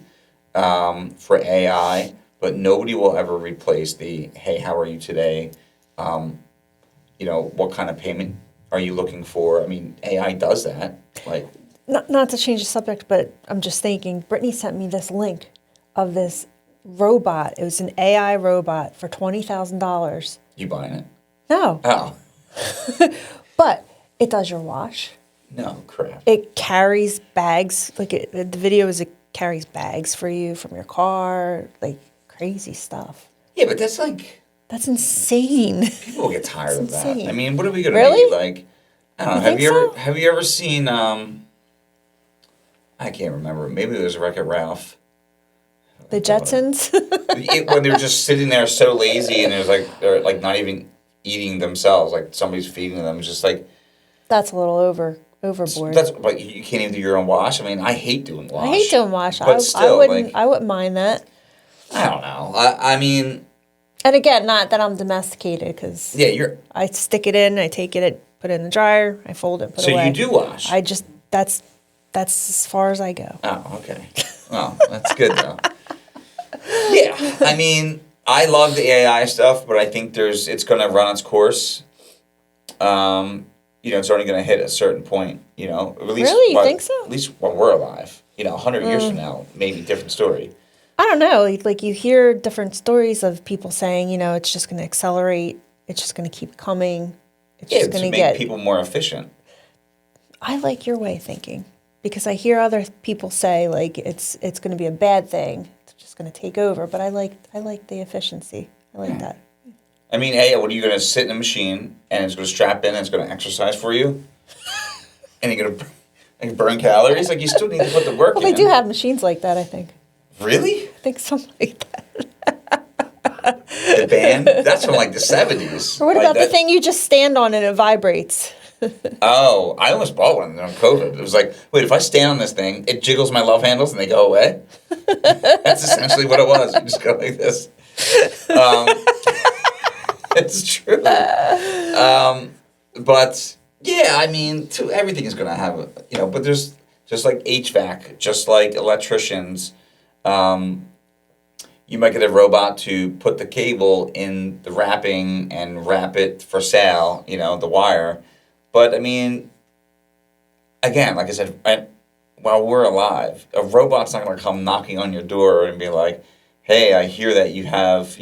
for AI, but nobody will ever replace the, hey, how are you today? What kind of payment are you looking for? I mean, AI does that. Like, not to change the subject, but I'm just thinking, Brittany sent me this link of this robot. It was an AI robot for $20,000. You buying it? No. Oh. But it does your wash. No, crap. It carries bags. Like the video is, it carries bags for you from your car. Like crazy stuff. Yeah, but that's insane. People People get tired of that. insane. I mean, what are we going to Really? be like? I don't know. Have you ever seen I can't remember. Maybe it was Wreck-It Ralph. The Jetsons? When they're just sitting there so lazy and there's like they're like not even eating themselves, like somebody's feeding them. It's just like that's a little overboard. That's like you can't even do your own wash. I mean, I hate doing wash. I hate doing wash. But still, I wouldn't mind that. I don't know. I mean, and again, not that I'm domesticated because I stick it in, I take it, put it in the dryer, I fold it, put it away. So you do wash. I just that's as far as I go. Oh, okay. Well, that's good though. Yeah, I mean, I love the AI stuff, but I think it's going to run its course. It's only going to hit a certain point. At least really, you think so? At least when we're alive. 100 years from now, maybe different story. I don't know. Like you hear different stories of people saying, it's just going to accelerate. It's just going to keep coming. It's just going to make people more efficient. I like your way of thinking because I hear other people say like it's going to be a bad thing. It's just going to take over. But I like the efficiency. I like that. I mean, hey, what are you going to sit in a machine and it's going to strap in and it's going to exercise for you? And you're going to burn calories? Like, you still need to put the work in. Well, they do have machines like that, I think. Really? I think something like that. The band? That's from, like, the 70s. Or what about the thing you just stand on and it vibrates? Oh, I almost bought one on COVID. It was like, wait, if I stand on this thing, it jiggles my love handles and they go away? That's essentially what it was. You just go like this. It's true. But, yeah, I mean, everything is going to have, but there's just like HVAC, just like electricians. You might get a robot to put the cable in the wrapping and wrap it for sale, the wire. But, I mean, again, like I said, while we're alive, a robot's not going to come knocking on your door and be like, hey, I hear that you have,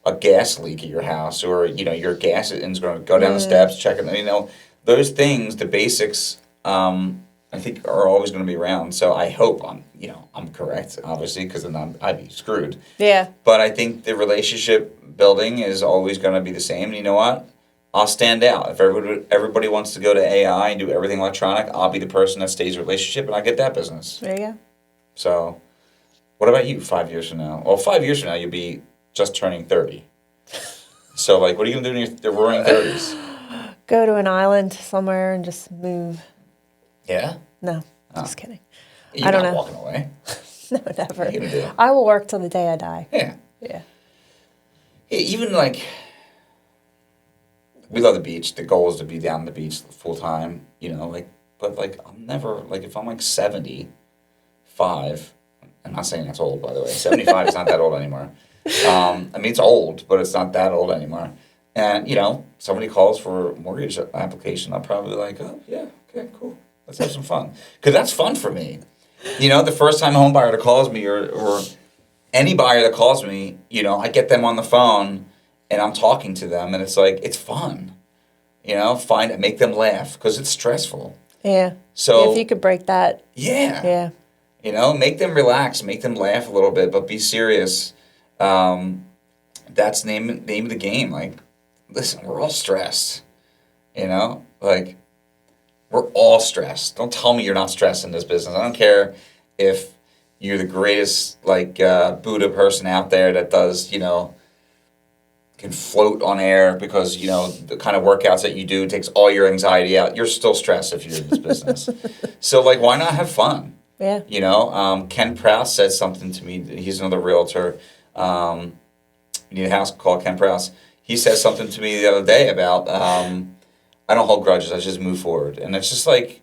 a gas leak at your house, or your gas is going to go down the steps, check it. Those things, the basics, I think are always going to be around. So I hope I'm correct, obviously, because then I'd be screwed. Yeah. But I think the relationship building is always going to be the same. And you know what? I'll stand out. If everybody wants to go to AI and do everything electronic, I'll be the person that stays relationship, and I get that business. There you go. So, what about you 5 years from now? Well, 5 years from now, you'll be just turning 30. So, like, what are you going to do in your roaring 30s? Go to an island somewhere and just move. Yeah? No, just kidding. You're I don't not know. walking away. No, never. What are you going to do? I will work till the day I die. Yeah. Yeah. Even, like, we love the beach. The goal is to be down the beach full time, but, like, I'm never, like, if I'm, like, 75, I'm not saying that's old, by the way. 75 is not that old anymore. I mean, it's old, but it's not that old anymore. And, somebody calls for a mortgage application, I'm probably like, oh, yeah, okay, cool. Let's have some fun. Because that's fun for me. The first time a home buyer that calls me or any buyer that calls me, I get them on the phone and I'm talking to them and it's like, it's fun. Make them laugh because it's stressful. Yeah. So if you could break that. Yeah. Yeah. Make them relax, make them laugh a little bit, but be serious. That's name of the game. Like, listen, we're all stressed. Like, we're all stressed. Don't tell me you're not stressed in this business. I don't care if you're the greatest, like, Buddha person out there that does, can float on air because, the kind of workouts that you do takes all your anxiety out. You're still stressed if you're in this business. So, like, why not have fun? Yeah. Ken Prouse said something to me. He's another realtor. You need a house, call Ken Prouse. He said something to me the other day about, I don't hold grudges, I just move forward. And it's just like,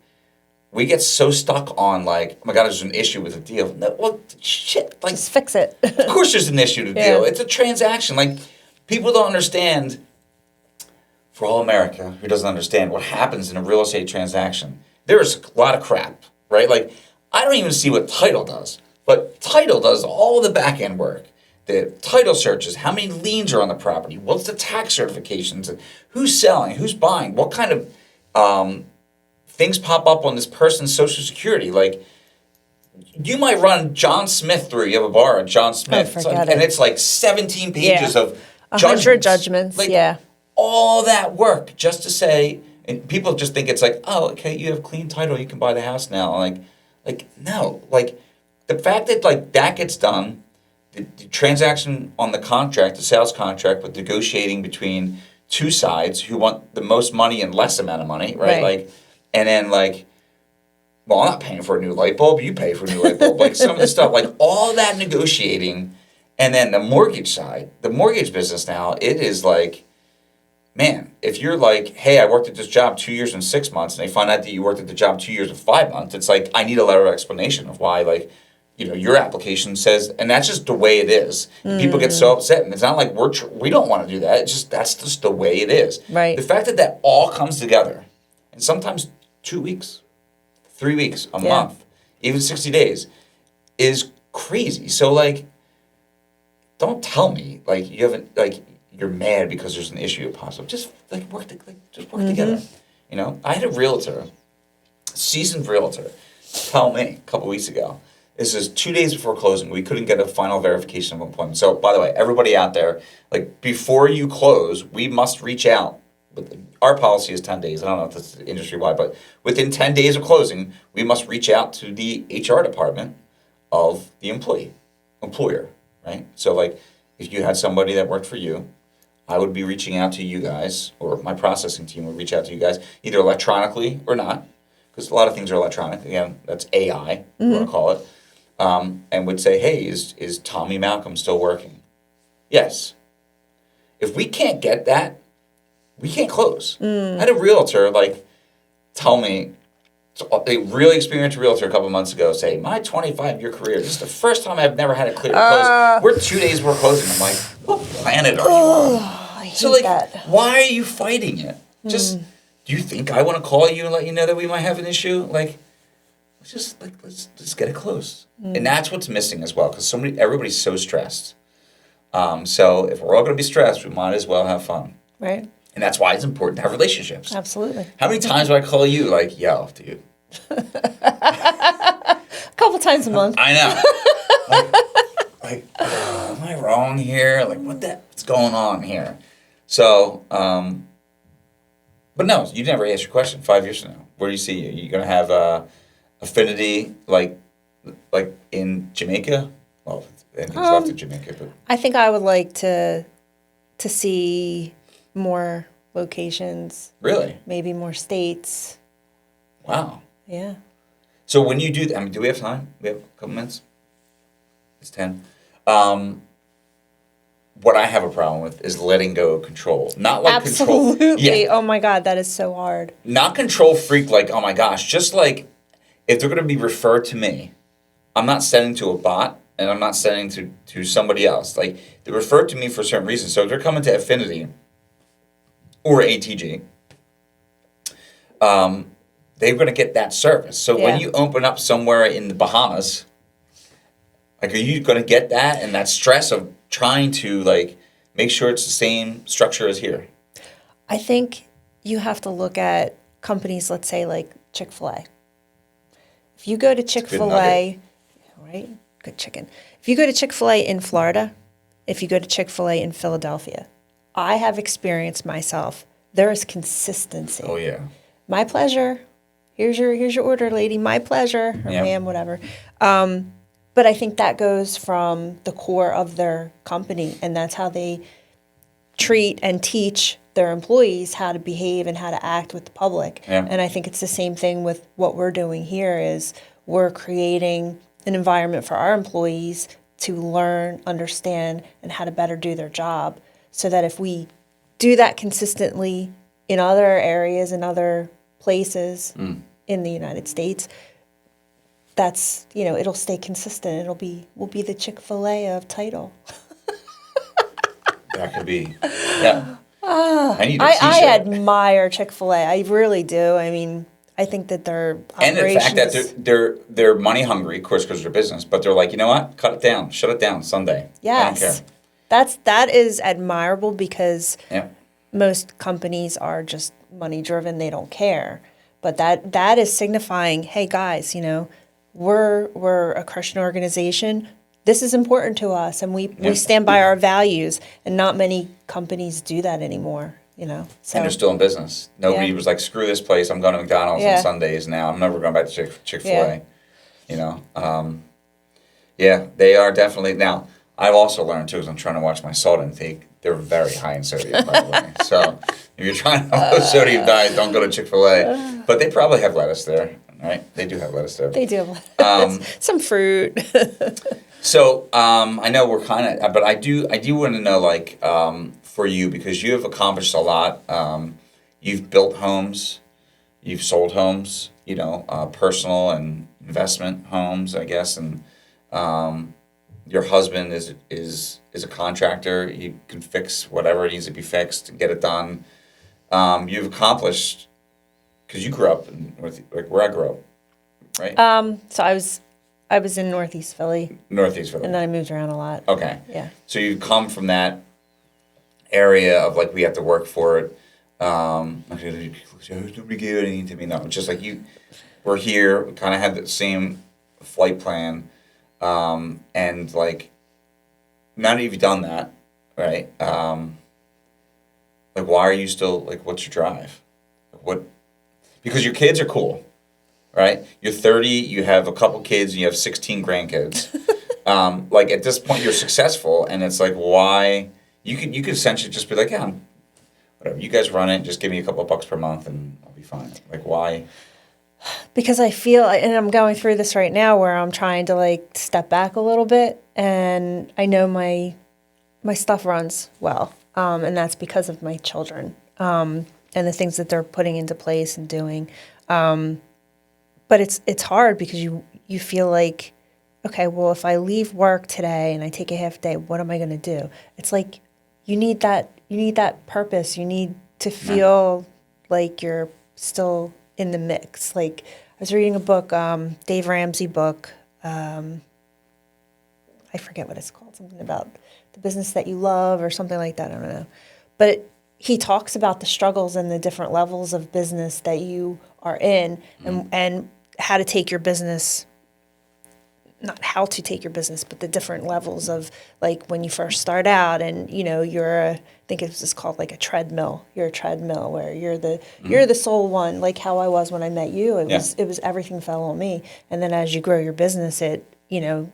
we get so stuck on like, oh my God, there's an issue with a deal. No, well, shit. Like, just fix it. Of course there's an issue to deal. It's a transaction. Like, people don't understand, for all America who doesn't understand what happens in a real estate transaction, there's a lot of crap, right? Like, I don't even see what title does, but title does all the back end work. The title searches, how many liens are on the property, what's the tax certifications, who's selling, who's buying, what kind of things pop up on this person's Social Security. Like, you might run John Smith through. You have a bar at John Smith, and it's like 17 pages of 100 judgments. Like, all that work just to say, And people just think it's like, oh, okay, you have clean title, you can buy the house now. Like no, like the fact that like that gets done, the transaction on the contract, the sales contract, with negotiating between two sides who want the most money and less amount of money, right? Like, and then like, well, I'm not paying for a new light bulb. You pay for a new light bulb. Like some of the stuff, like all that negotiating, and then the mortgage side, the mortgage business now, it is like, man, if you're like, hey, I worked at this job 2 years and 6 months, and they find out that you worked at the job 2 years and 5 months, it's like, I need a letter of explanation of why, like, you know, your application says, and that's just the way it is. And people get so upset, and it's not like we don't want to do that. It's just, that's just the way it is. Right. The fact that that all comes together, and sometimes 2 weeks, 3 weeks, a month, even 60 days, is crazy. So, like, don't tell me, like, you haven't, like, you're mad because there's an issue at possible. Just, like, work together. You know? I had a realtor, seasoned realtor, tell me a couple weeks ago, this is 2 days before closing, we couldn't get a final verification of employment. So, by the way, everybody out there, like, before you close, we must reach out. Our policy is 10 days. I don't know if that's industry-wide, but within 10 days of closing, we must reach out to the HR department of the employer, right? So, like, if you had somebody that worked for you, I would be reaching out to you guys, or my processing team would reach out to you guys, either electronically or not, because a lot of things are electronic. Again, that's AI, you want to call it, and would say, hey, is Tommy Malcolm still working? Yes. If we can't get that, we can't close. I had a realtor, like, tell me, a really experienced realtor a couple of months ago say, my 25-year career, this is the first time I've never had a clear close. We're 2 days before closing. I'm like, what planet are you on? I hate So, like, that. why are you fighting it? Just, do you think I want to call you and let you know that we might have an issue? Like, let's just get it closed. And that's what's missing as well, because everybody's so stressed. So if we're all going to be stressed, we might as well have fun. Right. And that's why it's important to have relationships. Absolutely. How many times do I call you like, yo, dude? A couple times a month. I know. Am I wrong here? Like, what's going on here? So, but no, you never asked your question 5 years from now. Where do you see you? You going to have affinity like in Jamaica? Well, anything's left in Jamaica. But I think I would like to see more locations. Really? Maybe more states. Wow. Yeah. So when you do that, I mean, do we have time? We have a couple minutes? It's 10. What I have a problem with is letting go of control. Not like Absolutely. control. Yeah. Oh my God, that is so hard. Not control freak like, oh my gosh. Just like, if they're going to be referred to me, I'm not sending to a bot and I'm not sending to somebody else. Like, they're referred to me for a certain reason. So if they're coming to Affinity or ATG, they're going to get that service. So when you open up somewhere in the Bahamas, like, are you going to get that and that stress of trying to, like, make sure it's the same structure as here? I think you have to look at companies, let's say, like Chick-fil-A. If you go to Chick-fil-A, right? Good chicken. If you go to Chick-fil-A in Florida, if you go to Chick-fil-A in Philadelphia, I have experienced myself, there is consistency. Oh, yeah. My pleasure. Here's your order, lady. My pleasure. Or ma'am, whatever. But I think that goes from the core of their company, and that's how they treat and teach their employees how to behave and how to act with the public. Yeah. And I think it's the same thing with what we're doing here is we're creating an environment for our employees to learn, understand, and how to better do their job so that if we do that consistently in other areas and other places in the United States, that's, it'll stay consistent. We'll be the Chick-fil-A of title. That could be, yeah. I need a I t-shirt. admire Chick-fil-A. I really do. I mean, I think that their and the fact that they're money hungry, of course, because they're business, but they're like, you know what? Cut it down. Shut it down Sunday. Yes. I don't care. That is admirable because Yeah. most companies are just money driven. They don't care. But that is signifying, hey guys, we're a Christian organization. This is important to us, and we stand by our values. And not many companies do that anymore. you know. So. And they're still in business. Nobody Yeah. was like, screw this place. I'm going to McDonald's on Sundays now. I'm never going back to Chick-fil-A. You know. Yeah, they are definitely. Now, I've also learned too, as I'm trying to watch my salt intake, they're very high in sodium, by the way. So if you're trying to have a sodium diet, don't go to Chick-fil-A. But they probably have lettuce there, right? They do have lettuce there. They do have some fruit. So I know we're kind of, but I do want to know, like, for you, because you have accomplished a lot. You've built homes, you've sold homes, you know, personal and investment homes, I guess, and your husband is a contractor. He can fix whatever needs to be fixed and get it done. You've accomplished, because you grew up in like where I grew up, right? So I was in Northeast Philly. Northeast Philly. And then I moved around a lot. Okay. Yeah. So you come from that area of like, we have to work for it. Nobody gave anything to me. No, just like we're here, we kind of had the same flight plan. And like, now that you've done that, right? Like, why are you still, like, what's your drive? Because your kids are cool, right? You're 30, you have a couple kids, and you have 16 grandkids. Like, at this point, you're successful, and it's like, why? You could essentially just be like, yeah, whatever. You guys run it. Just give me a couple of bucks per month, and I'll be fine. Like, why? Because I feel, and I'm going through this right now, where I'm trying to like step back a little bit, and I know my stuff runs well, and that's because of my children and the things that they're putting into place and doing. But it's hard because you feel like, okay, well, if I leave work today and I take a half day, what am I going to do? It's like you need that purpose. You need to feel like you're still in the mix. Like, I was reading a book, Dave Ramsey book. I forget what it's called. Something about the business that you love or something like that. I don't know. But he talks about the struggles and the different levels of business that you are in, and how to take your business, not how to take your business, but the different levels of, like, when you first start out and, you know, I think it was called like a treadmill. You're a treadmill where you're the sole one, like how I was when I met you. It was everything fell on me. And then as you grow your business, you know,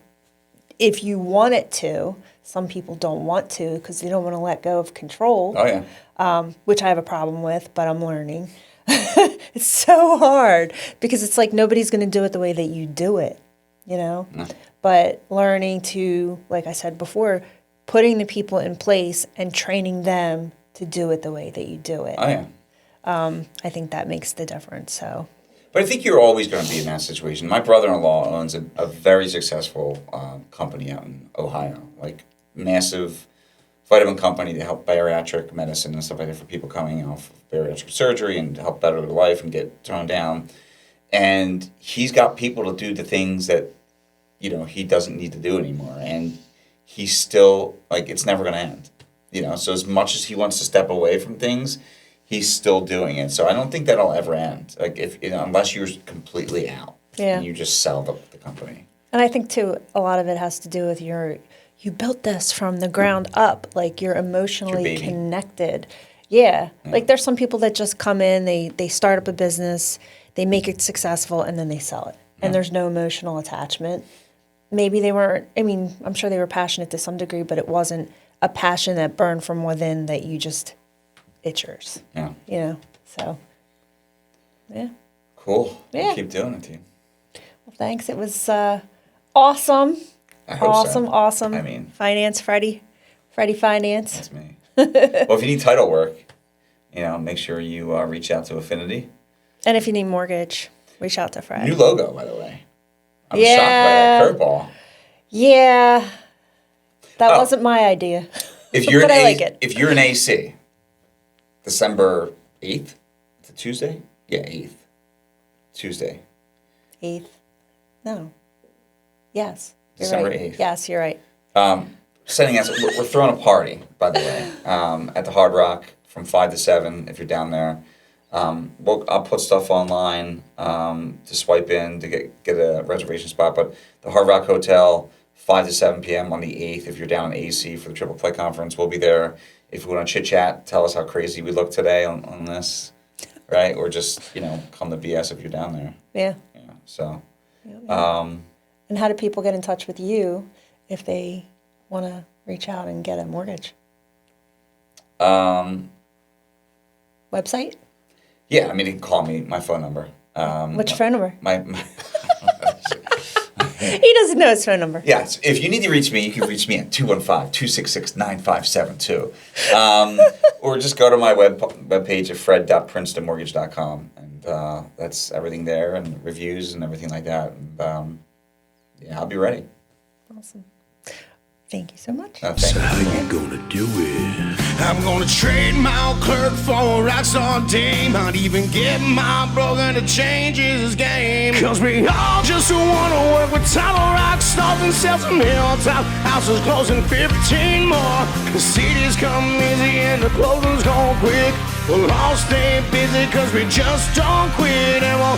if you want it to, some people don't want to because they don't want to let go of control. Oh, yeah. Which I have a problem with, but I'm learning. It's so hard because it's like nobody's going to do it the way that you do it, you know? No. But learning to, like I said before, putting the people in place and training them to do it the way that you do it. Oh, yeah. I think that makes the difference, so. But I think you're always going to be in that situation. My brother-in-law owns a very successful company out in Ohio, like massive vitamin company to help bariatric medicine and stuff like that for people coming off of bariatric surgery and to help better their life and get toned down. And he's got people to do the things that, you know, he doesn't need to do anymore. And he's still, like, it's never going to end. You know, so as much as he wants to step away from things, he's still doing it. So I don't think that'll ever end. Like, if you know, unless you're completely out. Yeah. And you just sell the company. And I think, too, a lot of it has to do with you built this from the ground up. Like, you're emotionally connected. Yeah. Like, there's some people that just come in, they start up a business, they make it successful, and then they sell it. And there's no emotional attachment. Maybe they weren't, I mean, I'm sure they were passionate to some degree, but it wasn't a passion that burned from within that you just, it's yours. Yeah. You know, so, yeah. Cool. Yeah. Keep doing it, team. Well, thanks. It was awesome. I hope Awesome. I mean, Finance, Freddie Finance. that's me. Well, if you need title work, you know, make sure you reach out to Affinity. And if you need mortgage, reach out to Fred. New logo, by the way. I'm shocked by that curveball. Yeah. That wasn't my idea. If you're but an I like it. If you're an AC, December 8th, it's a Tuesday? Yeah, 8th. Tuesday. 8th. No. Yes. You're December right. 8th. Yes, you're right. Sending us, we're throwing a party, by the way, at the Hard Rock from 5 to 7 if you're down there. I'll put stuff online to swipe in to get a reservation spot, but the Hard Rock Hotel, 5 to 7 p.m. on the 8th. If you're down in AC for the Triple Play Conference, we'll be there. If you want to chit-chat, tell us how crazy we look today on this, right? Or just, come to BS if you're down there. Yeah. So. And how do people get in touch with you if they want to reach out and get a mortgage? Website? Yeah, you can call me, my phone number. What's your phone number? My He doesn't know his phone number. Yes, if you need to reach me, you can reach me at 215-266-9572. Or just go to my webpage at fred.princetonmortgage.com. And that's everything there, and reviews and everything like that. And I'll be ready. Awesome. Thank you so much. So how you gonna do it? I'm gonna trade my clerk for a Rockstar dame. I'd even get my brother to change his game. Cause we all just wanna work with total rock stars and sell some hilltop houses closing 15 more. The cities come easy and the closings go quick. We'll all stay busy cause we just don't quit. And we'll